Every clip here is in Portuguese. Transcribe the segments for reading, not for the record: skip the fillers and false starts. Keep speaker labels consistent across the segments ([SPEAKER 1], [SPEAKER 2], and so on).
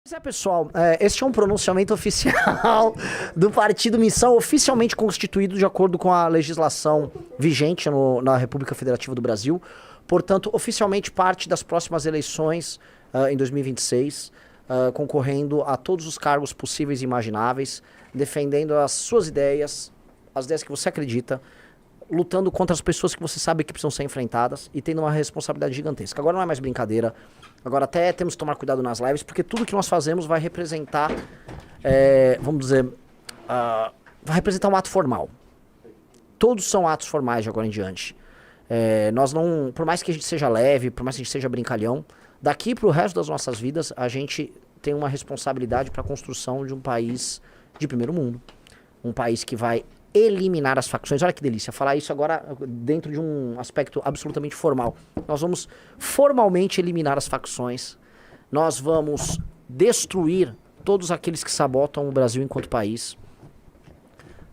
[SPEAKER 1] Pois é, pessoal, este é um pronunciamento oficial do Partido Missão, oficialmente constituído de acordo com a legislação vigente na República Federativa do Brasil. Portanto, oficialmente parte das próximas eleições em 2026, concorrendo a todos os cargos possíveis e imagináveis, defendendo as suas ideias, as ideias que você acredita, lutando contra as pessoas que você sabe que precisam ser enfrentadas e tendo uma responsabilidade gigantesca. Agora não é mais brincadeira, agora até temos que tomar cuidado nas lives, porque tudo que nós fazemos vai representar, vamos dizer, vai representar um ato formal. Todos são atos formais de agora em diante. Nós não, por mais que a gente seja leve, por mais que a gente seja brincalhão, daqui para o resto das nossas vidas, a gente tem uma responsabilidade para a construção de um país de primeiro mundo. Um país que vai eliminar as facções. Olha que delícia, falar isso agora dentro de um aspecto absolutamente formal. Nós vamos formalmente eliminar as facções. Nós vamos destruir todos aqueles que sabotam o Brasil enquanto país.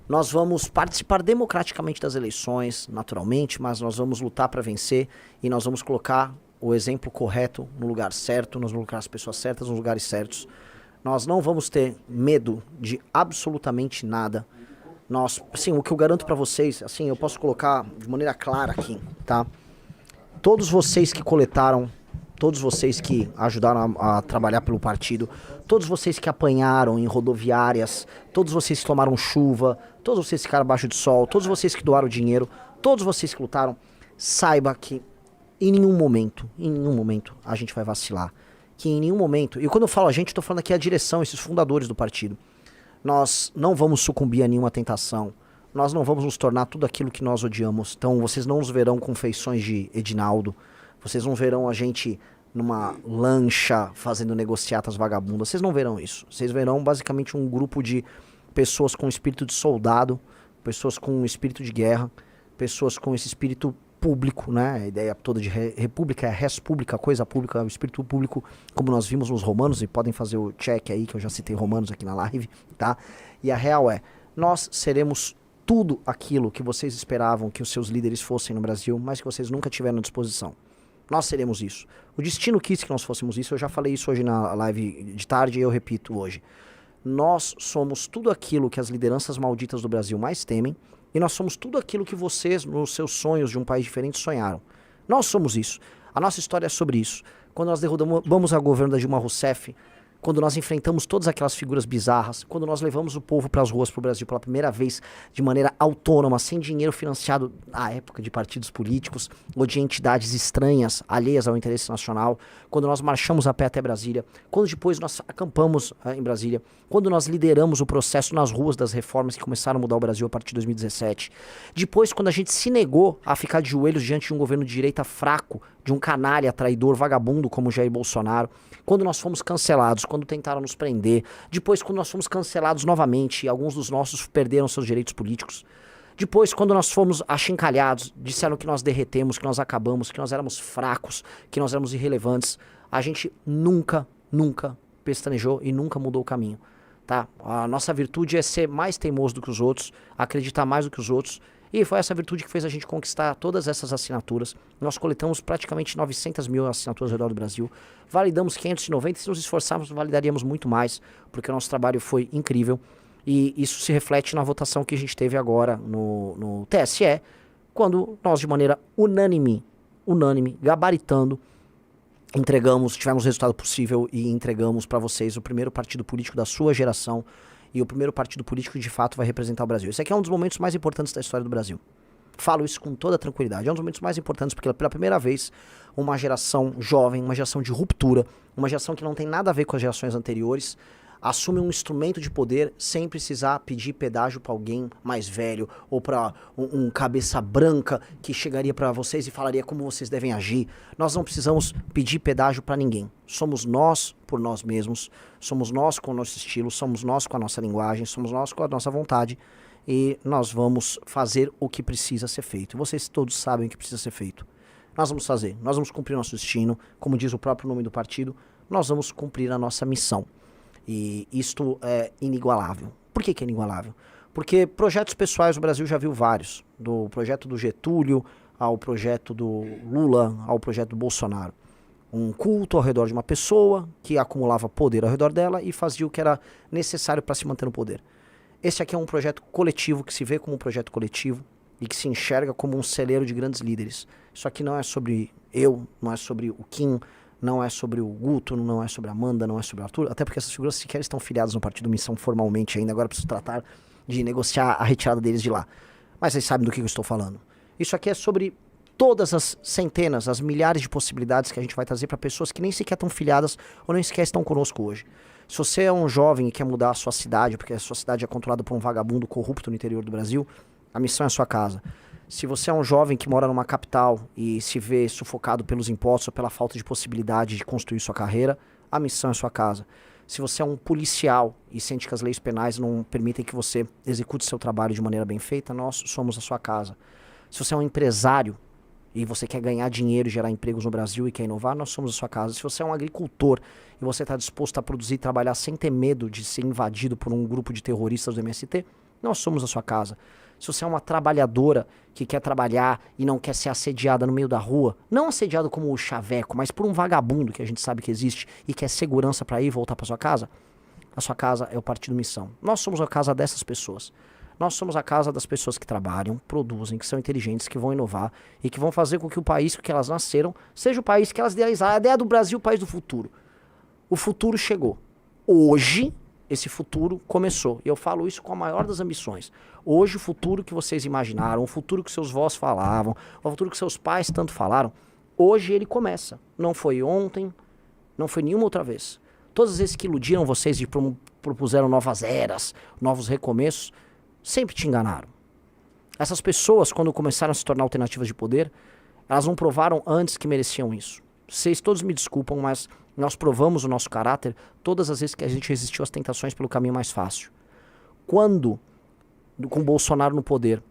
[SPEAKER 1] Nós vamos participar democraticamente das eleições, naturalmente, mas nós vamos lutar para vencer e nós vamos colocar o exemplo correto no lugar certo, nós vamos colocar as pessoas certas nos lugares certos. Nós não vamos ter medo de absolutamente nada. Nós, assim, o que eu garanto pra vocês, assim, eu posso colocar de maneira clara aqui, tá? Todos vocês que coletaram, todos vocês que ajudaram a trabalhar pelo partido, todos vocês que apanharam em rodoviárias, todos vocês que tomaram chuva, todos vocês que ficaram abaixo de sol, todos vocês que doaram dinheiro, todos vocês que lutaram, saiba que em nenhum momento a gente vai vacilar. Que em nenhum momento, e quando eu falo a gente, eu tô falando aqui a direção, esses fundadores do partido. Nós não vamos sucumbir a nenhuma tentação. Nós não vamos nos tornar tudo aquilo que nós odiamos. Então vocês não nos verão com feições de Edinaldo. Vocês não verão a gente numa lancha fazendo negociatas vagabundas. Vocês não verão isso. Vocês verão basicamente um grupo de pessoas com espírito de soldado, pessoas com espírito de guerra, pessoas com esse espírito público, né? A ideia toda de república é res pública, coisa pública, o espírito público, como nós vimos nos Romanos, e podem fazer o check aí, que eu já citei Romanos aqui na live, tá? E a real é, nós seremos tudo aquilo que vocês esperavam que os seus líderes fossem no Brasil, mas que vocês nunca tiveram à disposição. Nós seremos isso. O destino quis que nós fôssemos isso, eu já falei isso hoje na live de tarde e eu repito hoje. Nós somos tudo aquilo que as lideranças malditas do Brasil mais temem, e nós somos tudo aquilo que vocês, nos seus sonhos de um país diferente, sonharam. Nós somos isso. A nossa história é sobre isso. Quando nós derrubamos a governo da Dilma Rousseff, quando nós enfrentamos todas aquelas figuras bizarras, quando nós levamos o povo para as ruas para o Brasil pela primeira vez de maneira autônoma, sem dinheiro financiado à época de partidos políticos ou de entidades estranhas, alheias ao interesse nacional, quando nós marchamos a pé até Brasília, quando depois nós acampamos em Brasília, quando nós lideramos o processo nas ruas das reformas que começaram a mudar o Brasil a partir de 2017, depois quando a gente se negou a ficar de joelhos diante de um governo de direita fraco, de um canalha, traidor, vagabundo como Jair Bolsonaro, quando nós fomos cancelados, quando tentaram nos prender, depois quando nós fomos cancelados novamente e alguns dos nossos perderam seus direitos políticos, depois quando nós fomos achincalhados, disseram que nós derretemos, que nós acabamos, que nós éramos fracos, que nós éramos irrelevantes, a gente nunca pestanejou e nunca mudou o caminho, tá? A nossa virtude é ser mais teimoso do que os outros, acreditar mais do que os outros. E foi essa virtude que fez a gente conquistar todas essas assinaturas. Nós coletamos praticamente 900 mil assinaturas ao redor do Brasil. Validamos 590 e se nos esforçarmos validaríamos muito mais, porque o nosso trabalho foi incrível. E isso se reflete na votação que a gente teve agora no TSE, quando nós de maneira unânime, gabaritando, tivemos o resultado possível e entregamos para vocês o primeiro partido político da sua geração e o primeiro partido político que de fato vai representar o Brasil. Esse aqui é um dos momentos mais importantes da história do Brasil. Falo isso com toda tranquilidade. É um dos momentos mais importantes porque pela primeira vez uma geração jovem, uma geração de ruptura, uma geração que não tem nada a ver com as gerações anteriores, assume um instrumento de poder sem precisar pedir pedágio para alguém mais velho ou para um cabeça branca que chegaria para vocês e falaria como vocês devem agir. Nós não precisamos pedir pedágio para ninguém. Somos nós por nós mesmos, somos nós com o nosso estilo, somos nós com a nossa linguagem, somos nós com a nossa vontade e nós vamos fazer o que precisa ser feito. Vocês todos sabem o que precisa ser feito. Nós vamos fazer, nós vamos cumprir nosso destino, como diz o próprio nome do partido, nós vamos cumprir a nossa missão. E isto é inigualável. Por que é inigualável? Porque projetos pessoais o Brasil já viu vários. Do projeto do Getúlio, ao projeto do Lula, ao projeto do Bolsonaro. um culto ao redor de uma pessoa que acumulava poder ao redor dela e fazia o que era necessário para se manter no poder. Esse aqui é um projeto coletivo, que se vê como um projeto coletivo e que se enxerga como um celeiro de grandes líderes. Isso aqui não é sobre eu, não é sobre o Kim, não é sobre o Guto, não é sobre a Amanda, não é sobre o Arthur, até porque essas figuras sequer estão filiadas no Partido Missão formalmente ainda, agora preciso tratar de negociar a retirada deles de lá. Mas vocês sabem do que eu estou falando. Isso aqui é sobre todas as centenas, as milhares de possibilidades que a gente vai trazer para pessoas que nem sequer estão filiadas ou nem sequer estão conosco hoje. Se você é um jovem e quer mudar a sua cidade, porque a sua cidade é controlada por um vagabundo corrupto no interior do Brasil, a missão é a sua casa. Se você é um jovem que mora numa capital e se vê sufocado pelos impostos ou pela falta de possibilidade de construir sua carreira, a missão é a sua casa. Se você é um policial e sente que as leis penais não permitem que você execute seu trabalho de maneira bem feita, nós somos a sua casa. Se você é um empresário e você quer ganhar dinheiro e gerar empregos no Brasil e quer inovar, nós somos a sua casa. Se você é um agricultor e você está disposto a produzir e trabalhar sem ter medo de ser invadido por um grupo de terroristas do MST, nós somos a sua casa. Se você é uma trabalhadora que quer trabalhar e não quer ser assediada no meio da rua, não assediada como o chaveco, mas por um vagabundo que a gente sabe que existe e quer segurança para ir e voltar para sua casa, a sua casa é o Partido Missão. Nós somos a casa dessas pessoas. Nós somos a casa das pessoas que trabalham, produzem, que são inteligentes, que vão inovar e que vão fazer com que o país que elas nasceram seja o país que elas idealizaram. A ideia do Brasil é o país do futuro. O futuro chegou. Hoje, esse futuro começou. E eu falo isso com a maior das ambições. Hoje, o futuro que vocês imaginaram, o futuro que seus vós falavam, o futuro que seus pais tanto falaram, hoje ele começa. Não foi ontem, não foi nenhuma outra vez. Todas as vezes que iludiram vocês e propuseram novas eras, novos recomeços, sempre te enganaram. Essas pessoas, quando começaram a se tornar alternativas de poder, elas não provaram antes que mereciam isso. Vocês todos me desculpam, mas nós provamos o nosso caráter todas as vezes que a gente resistiu às tentações pelo caminho mais fácil. Quando, com Bolsonaro no poder,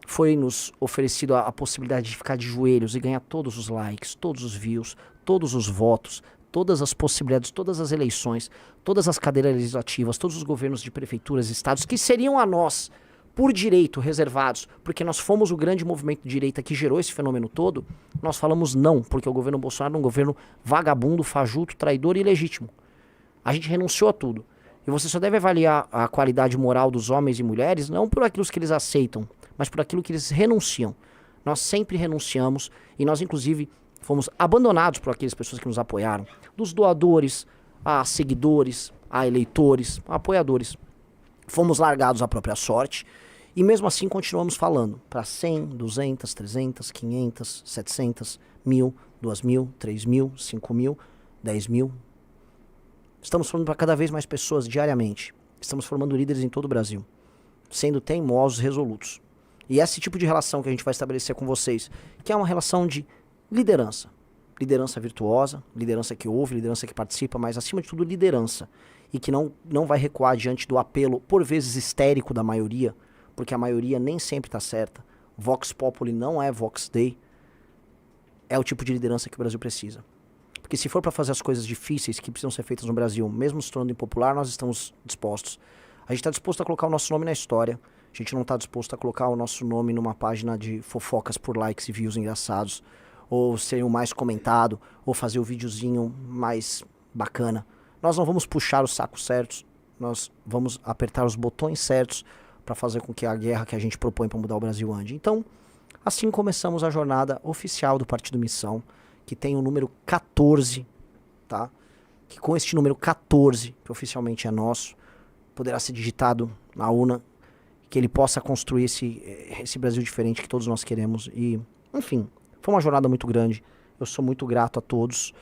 [SPEAKER 1] foi nos oferecido a possibilidade de ficar de joelhos e ganhar todos os likes, todos os views, todos os votos, todas as possibilidades, todas as eleições, todas as cadeiras legislativas, todos os governos de prefeituras e estados que seriam a nós, por direito, reservados, porque nós fomos o grande movimento de direita que gerou esse fenômeno todo, nós falamos não, porque o governo Bolsonaro é um governo vagabundo, fajuto, traidor e ilegítimo. A gente renunciou a tudo. E você só deve avaliar a qualidade moral dos homens e mulheres não por aquilo que eles aceitam, mas por aquilo que eles renunciam. Nós sempre renunciamos e nós, inclusive, fomos abandonados por aquelas pessoas que nos apoiaram. Dos doadores, a seguidores, a eleitores, a apoiadores. Fomos largados à própria sorte. E mesmo assim continuamos falando para 100, 200, 300, 500, 700, 1.000, 2.000, 3.000, 5.000, 10.000. Estamos formando para cada vez mais pessoas diariamente. Estamos formando líderes em todo o Brasil, sendo teimosos, resolutos. E esse tipo de relação que a gente vai estabelecer com vocês, que é uma relação de liderança. Liderança virtuosa, liderança que ouve, liderança que participa, mas acima de tudo liderança. E que não vai recuar diante do apelo, por vezes histérico, da maioria, porque a maioria nem sempre está certa. Vox Populi não é Vox Dei. É o tipo de liderança que o Brasil precisa. Porque se for para fazer as coisas difíceis que precisam ser feitas no Brasil, mesmo se tornando impopular, nós estamos dispostos. A gente está disposto a colocar o nosso nome na história. A gente não está disposto a colocar o nosso nome numa página de fofocas por likes e views engraçados, ou ser o mais comentado, ou fazer o videozinho mais bacana. Nós não vamos puxar os sacos certos, nós vamos apertar os botões certos para fazer com que a guerra que a gente propõe para mudar o Brasil ande. Então, assim começamos a jornada oficial do Partido Missão, que tem o número 14, tá? Que com este número 14, que oficialmente é nosso, poderá ser digitado na urna, que ele possa construir esse Brasil diferente que todos nós queremos. E, enfim, foi uma jornada muito grande. Eu sou muito grato a todos.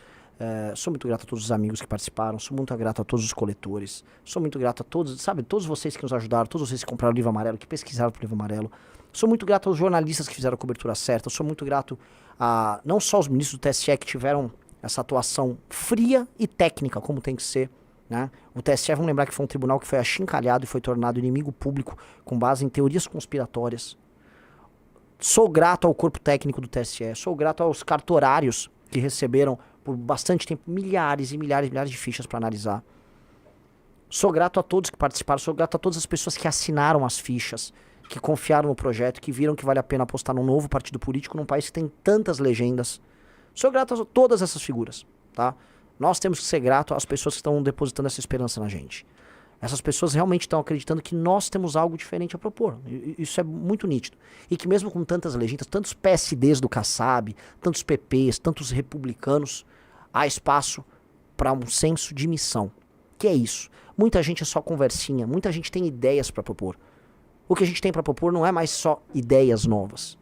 [SPEAKER 1] Sou muito grato a todos os amigos que participaram, sou muito grato a todos os coletores, sou muito grato a todos, sabe, todos vocês que nos ajudaram, todos vocês que compraram o livro amarelo, que pesquisaram pro livro amarelo. Sou muito grato aos jornalistas que fizeram a cobertura certa, sou muito grato a não só os ministros do TSE que tiveram essa atuação fria e técnica, como tem que ser, né? O TSE, vamos lembrar que foi um tribunal que foi achincalhado e foi tornado inimigo público com base em teorias conspiratórias. Sou grato ao corpo técnico do TSE, sou grato aos cartorários que receberam por bastante tempo milhares e milhares e milhares de fichas para analisar. Sou grato a todos que participaram, sou grato a todas as pessoas que assinaram as fichas, que confiaram no projeto, que viram que vale a pena apostar num novo partido político num país que tem tantas legendas. Sou grato a todas essas figuras. tá? Nós temos que ser grato às pessoas que estão depositando essa esperança na gente. Essas pessoas realmente estão acreditando que nós temos algo diferente a propor. Isso é muito nítido. E que mesmo com tantas legendas, tantos PSDs do Kassab, tantos PPs, tantos republicanos, há espaço para um senso de missão. Que é isso? Muita gente é só conversinha, muita gente tem ideias para propor. O que a gente tem para propor não é mais só ideias novas.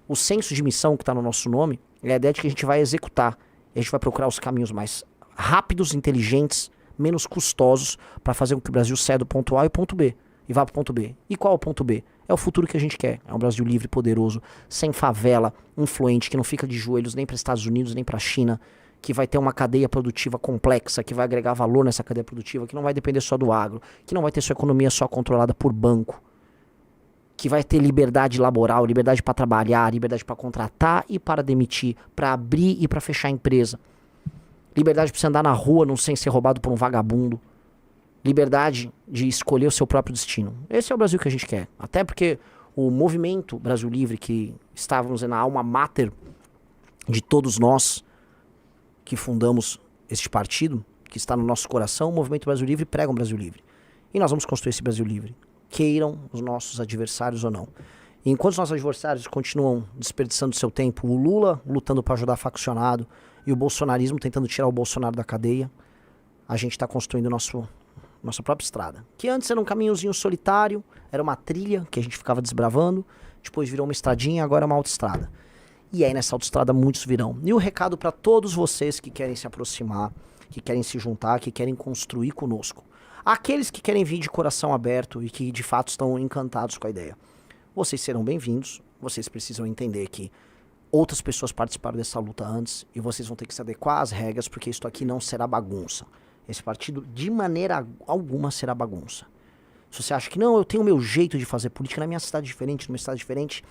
[SPEAKER 1] O senso de missão que está no nosso nome é a ideia de que a gente vai executar. E a gente vai procurar os caminhos mais rápidos, inteligentes, menos custosos para fazer com que o Brasil saia do ponto A e ponto B e vá para o ponto B. E qual é o ponto B? É o futuro que a gente quer. É um Brasil livre, poderoso, sem favela, influente, que não fica de joelhos nem para Estados Unidos nem para a China, que vai ter uma cadeia produtiva complexa, que vai agregar valor nessa cadeia produtiva, que não vai depender só do agro, que não vai ter sua economia só controlada por banco, que vai ter liberdade laboral, liberdade para trabalhar, liberdade para contratar e para demitir, para abrir e para fechar a empresa. Liberdade para você andar na rua não sem ser roubado por um vagabundo. Liberdade de escolher o seu próprio destino. Esse é o Brasil que a gente quer. Até porque o movimento Brasil Livre, que estávamos na alma mater de todos nós que fundamos este partido, que está no nosso coração, o movimento Brasil Livre prega um Brasil Livre. E nós vamos construir esse Brasil Livre. Queiram os nossos adversários ou não. E enquanto os nossos adversários continuam desperdiçando seu tempo, o Lula lutando para ajudar faccionado e o bolsonarismo tentando tirar o Bolsonaro da cadeia, a gente está construindo nossa própria estrada. Que antes era um caminhozinho solitário, era uma trilha que a gente ficava desbravando, depois virou uma estradinha, agora é uma autoestrada. E aí nessa autoestrada muitos virão. E o recado para todos vocês que querem se aproximar, que querem se juntar, que querem construir conosco. Aqueles que querem vir de coração aberto e que de fato estão encantados com a ideia. Vocês serão bem-vindos, vocês precisam entender que outras pessoas participaram dessa luta antes e vocês vão ter que se adequar às regras, porque isso aqui não será bagunça. Esse partido de maneira alguma será bagunça. Se você acha que não, eu tenho o meu jeito de fazer política na minha cidade diferente, numa cidade diferente,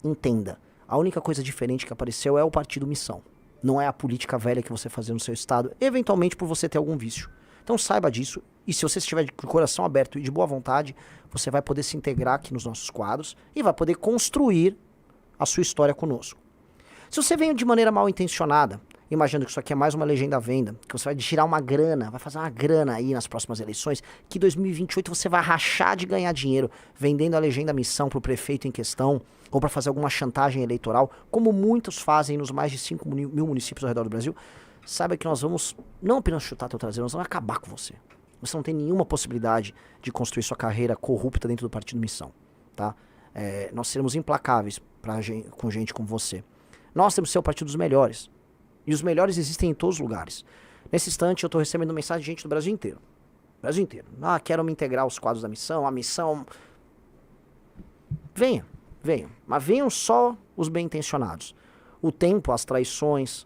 [SPEAKER 1] entenda. A única coisa diferente que apareceu é o partido missão. Não é a política velha que você fazia no seu estado, eventualmente por você ter algum vício. Então saiba disso, e se você estiver de coração aberto e de boa vontade, você vai poder se integrar aqui nos nossos quadros e vai poder construir a sua história conosco. Se você vem de maneira mal intencionada, imaginando que isso aqui é mais uma legenda à venda, que você vai tirar uma grana, vai fazer uma grana aí nas próximas eleições, que em 2028 você vai rachar de ganhar dinheiro vendendo a legenda missão para o prefeito em questão, ou para fazer alguma chantagem eleitoral, como muitos fazem nos mais de 5 mil municípios ao redor do Brasil, saiba que nós vamos não apenas chutar teu traseiro, nós vamos acabar com você. Você não tem nenhuma possibilidade de construir sua carreira corrupta dentro do partido missão, tá? Nós seremos implacáveis com gente como você. Nós temos que ser o partido dos melhores. E os melhores existem em todos os lugares. Nesse instante eu estou recebendo mensagem de gente do Brasil inteiro. Brasil inteiro. Ah, quero me integrar aos quadros da missão, a missão... Venham. Mas venham só os bem-intencionados. O tempo, as traições,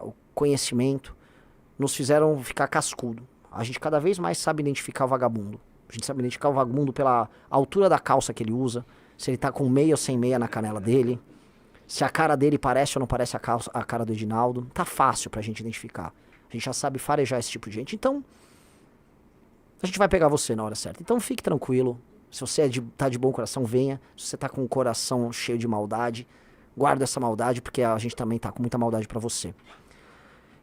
[SPEAKER 1] o conhecimento nos fizeram ficar cascudo. A gente cada vez mais sabe identificar o vagabundo. A gente sabe identificar o vagabundo pela altura da calça que ele usa, se ele tá com meia ou sem meia na canela dele, se a cara dele parece ou não parece a cara do Edinaldo. Tá fácil pra gente identificar. A gente já sabe farejar esse tipo de gente. Então, a gente vai pegar você na hora certa. Então fique tranquilo. Se você tá de bom coração, venha. Se você tá com o coração cheio de maldade, guarda essa maldade, porque a gente também tá com muita maldade pra você.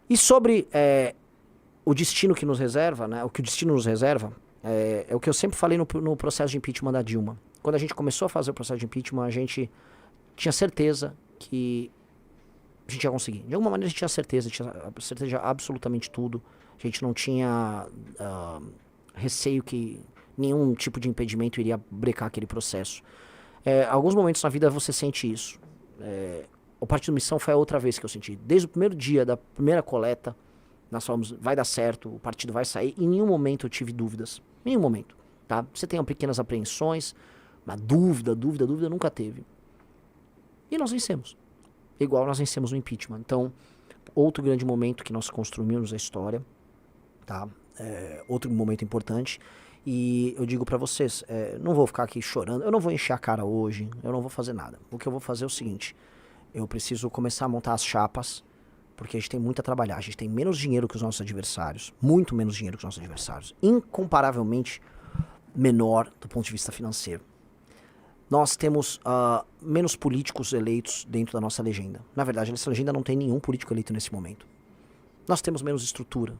[SPEAKER 1] E sobre o destino que nos reserva, né? O que o destino nos reserva, é o que eu sempre falei no processo de impeachment da Dilma. Quando a gente começou a fazer o processo de impeachment, a gente tinha certeza que a gente ia conseguir. De alguma maneira a gente tinha certeza de absolutamente tudo. A gente não tinha receio que nenhum tipo de impedimento iria brecar aquele processo. Alguns momentos na vida você sente isso. O Partido Missão foi a outra vez que eu senti. Desde o primeiro dia da primeira coleta, nós falamos, vai dar certo, o partido vai sair. Em nenhum momento eu tive dúvidas. Em nenhum momento. Tá? Você tem pequenas apreensões, mas dúvida nunca teve. E nós vencemos. Igual nós vencemos no impeachment. Então, outro grande momento que nós construímos a história. Tá? Outro momento importante. E eu digo pra vocês, não vou ficar aqui chorando, eu não vou encher a cara hoje, eu não vou fazer nada. O que eu vou fazer é o seguinte, eu preciso começar a montar as chapas, porque a gente tem muito a trabalhar. A gente tem menos dinheiro que os nossos adversários, muito menos dinheiro que os nossos adversários, incomparavelmente menor do ponto de vista financeiro. Nós temos menos políticos eleitos dentro da nossa legenda. Na verdade, nessa legenda não tem nenhum político eleito nesse momento. Nós temos menos estrutura.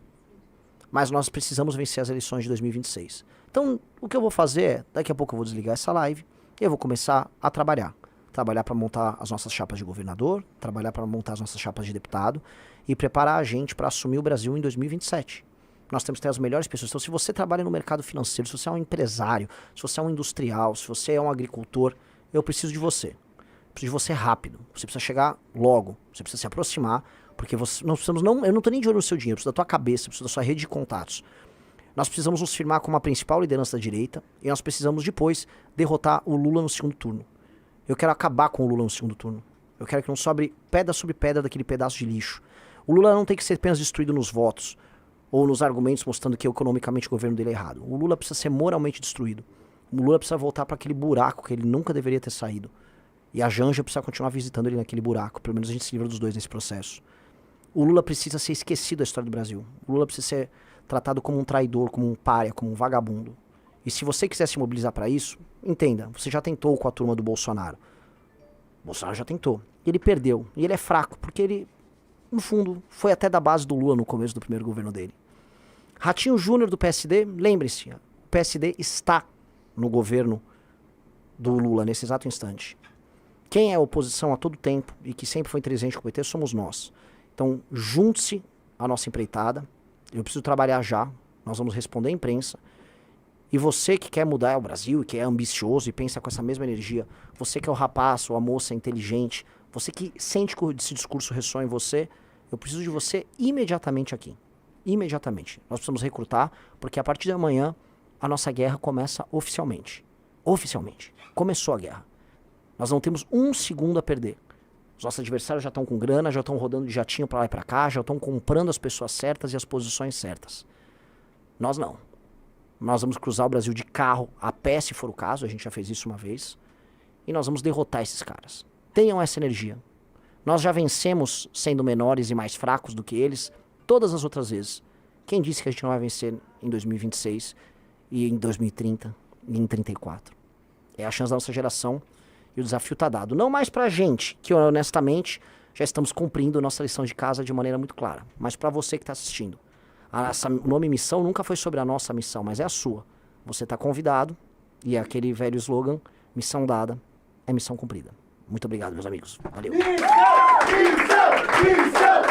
[SPEAKER 1] Mas nós precisamos vencer as eleições de 2026. Então, o que eu vou fazer é, daqui a pouco eu vou desligar essa live e eu vou começar a trabalhar. Trabalhar para montar as nossas chapas de governador, trabalhar para montar as nossas chapas de deputado e preparar a gente para assumir o Brasil em 2027. Nós temos que ter as melhores pessoas. Então, se você trabalha no mercado financeiro, se você é um empresário, se você é um industrial, se você é um agricultor, eu preciso de você. Eu preciso de você rápido. Você precisa chegar logo. Você precisa se aproximar, porque você, nós precisamos não, eu não estou nem de olho no seu dinheiro, eu preciso da tua cabeça, eu preciso da sua rede de contatos. Nós precisamos nos firmar como a principal liderança da direita e nós precisamos depois derrotar o Lula no segundo turno. Eu quero acabar com o Lula no segundo turno. Eu quero que não sobre pedra sobre pedra daquele pedaço de lixo. O Lula não tem que ser apenas destruído nos votos ou nos argumentos mostrando que economicamente o governo dele é errado. O Lula precisa ser moralmente destruído. O Lula precisa voltar para aquele buraco que ele nunca deveria ter saído. E a Janja precisa continuar visitando ele naquele buraco. Pelo menos a gente se livra dos dois nesse processo. O Lula precisa ser esquecido da história do Brasil. O Lula precisa ser tratado como um traidor, como um pária, como um vagabundo. E se você quiser se mobilizar para isso, entenda, você já tentou com a turma do Bolsonaro. O Bolsonaro já tentou. Ele perdeu. E ele é fraco, porque ele, no fundo, foi até da base do Lula no começo do primeiro governo dele. Ratinho Júnior do PSD, lembre-se, o PSD está no governo do Lula nesse exato instante. Quem é oposição a todo tempo e que sempre foi inteligente com o PT somos nós. Então, junte-se à nossa empreitada. Eu preciso trabalhar já. Nós vamos responder à imprensa. E você que quer mudar o Brasil, que é ambicioso e pensa com essa mesma energia, você que é o rapaz ou a moça inteligente, você que sente que esse discurso ressoa em você, eu preciso de você imediatamente aqui. Imediatamente. Nós precisamos recrutar, porque a partir de amanhã a nossa guerra começa oficialmente. Oficialmente. Começou a guerra. Nós não temos um segundo a perder. Os nossos adversários já estão com grana, já estão rodando de jatinho para lá e para cá, já estão comprando as pessoas certas e as posições certas. Nós não. Nós vamos cruzar o Brasil de carro, a pé se for o caso, a gente já fez isso uma vez, e nós vamos derrotar esses caras. Tenham essa energia. Nós já vencemos sendo menores e mais fracos do que eles todas as outras vezes. Quem disse que a gente não vai vencer em 2026 e em 2030 e em 34? É a chance da nossa geração e o desafio está dado. Não mais pra gente, que honestamente já estamos cumprindo nossa lição de casa de maneira muito clara, mas para você que está assistindo. O nome missão nunca foi sobre a nossa missão, mas é a sua. Você está convidado e é aquele velho slogan, missão dada é missão cumprida. Muito obrigado, meus amigos. Valeu. Missão, missão, missão.